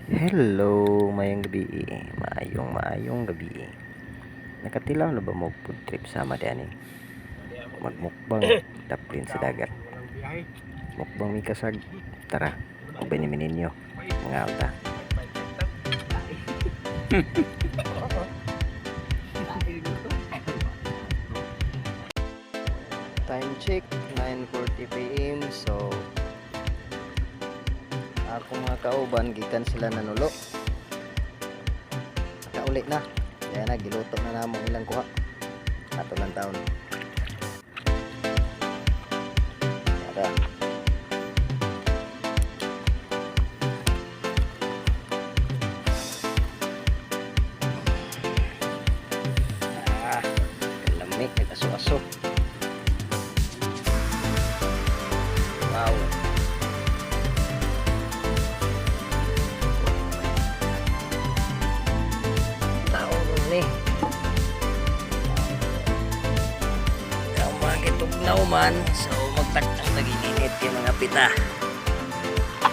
Hello, mayong gabi. Maayong gabi. Nakatilaw na ba mo food trip sama diyan eh? Magmukbang daplin sa dagat. Mukbang mi kasag. Tara, ubay-nimin ninyo. Mga alta. Time check 9:40 PM. So ako mga kauban gikan sila nanulo. Kauli na. Kaya na giluto na namo ilang kuha. Ato lang taon. Tara. Lamig nag-aso-aso. Wow. Ni ang mga kitugnaw man, so magtaktang nagiginit yung mga pita.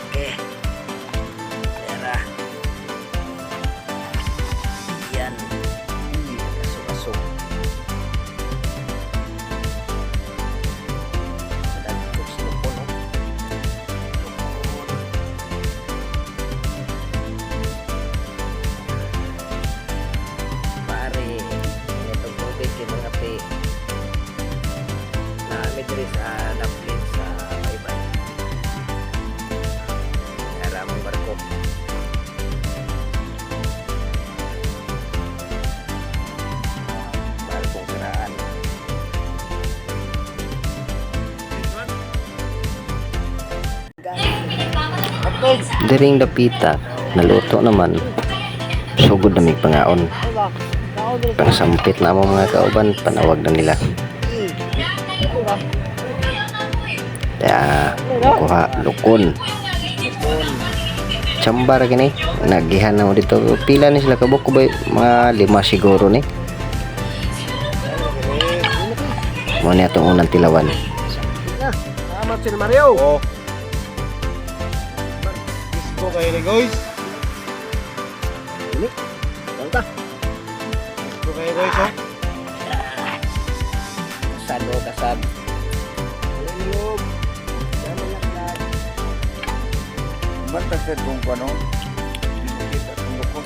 Okay, tara yan, aso-aso nagkos lupo no mga pe na midri sa daplin sa baybay aramong barko barkong siraan diring dapita naluto naman sugod na may pangaon pangsampit na mo mga kauban panawag na nila kaya kuha lukon chambar gini nagihan na mo dito pila ni sila kabuk ba mga 5 siguro ni mo niya itong unang tilawan salamat sila Mario disco kayo ni guys ini bangta okay guys, oh. Kasad. Bantag sa kung ano. Kita kung loko.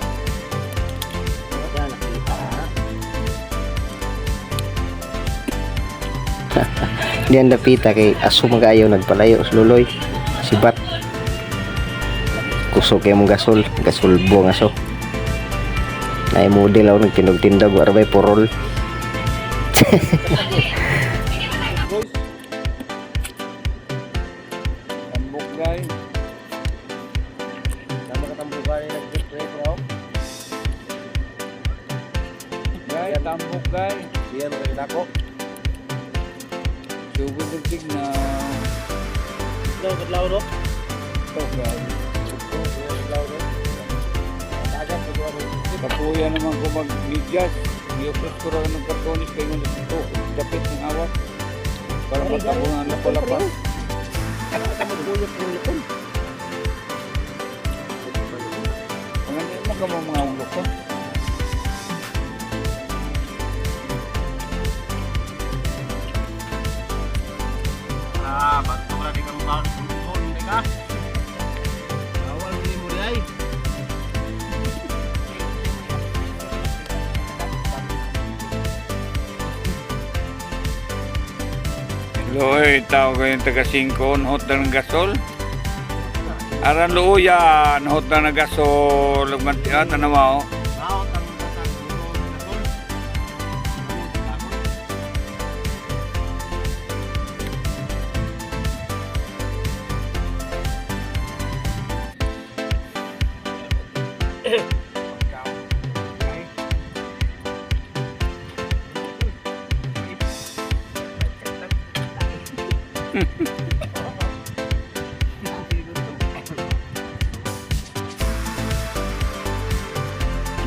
Diyan dapita kay aso magayaw nagpalayo sa luloy. Sibat. Kusog kay mong gasol buang aso. Ay model ako nagtindag-tindag wala ba'y porol Tambukay sama ka tambukay nag-trip raw guys tambukay diyan mo rin ako sugod ng tig na kadlaw ro kapuya naman ko mag-midyas i-opros ko rin ng kartonis kayo ng ito dapit ng awas para matabo ng lapa-lapa panganin mo ka mga ulok ko bago ka rin kang mga ulok hindi ka awal hindi mo rin Loy, tao kayong taga-5, hot na ng gasol. Aran luya, hot na ng gasol. Magmantian na naman.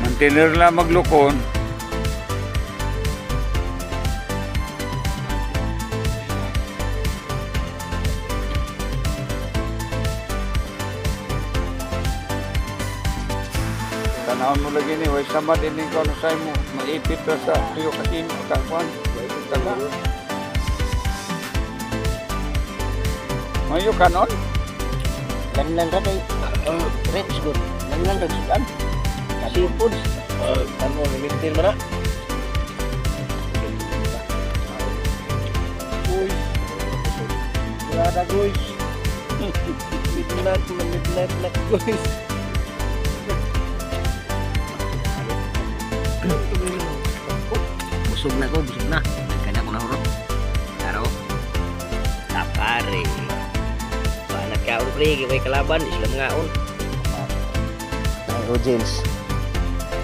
Mantener lang maglukon. Tanahon mo lagi ni, way sama din yung kano sa'yo mo. Maipit ra sa tuyo kasi mo kakuan. Taga. Mayo kanon? Lanlan ra kay rich good. Lanlan ra sudan. Seafood. Ano, limitin mo na. Guys. Wala na guys. Midnight na guys. Busog na ko, busog na. Kanya ko na hurot. Pero, tapare. Banat ka ulit rin, may kalaban, islam ngaon. Ay, James.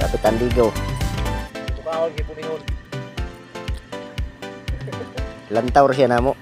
Kapitan Ligaw. Tumawag kay Punihon. Lantaw siya na mo.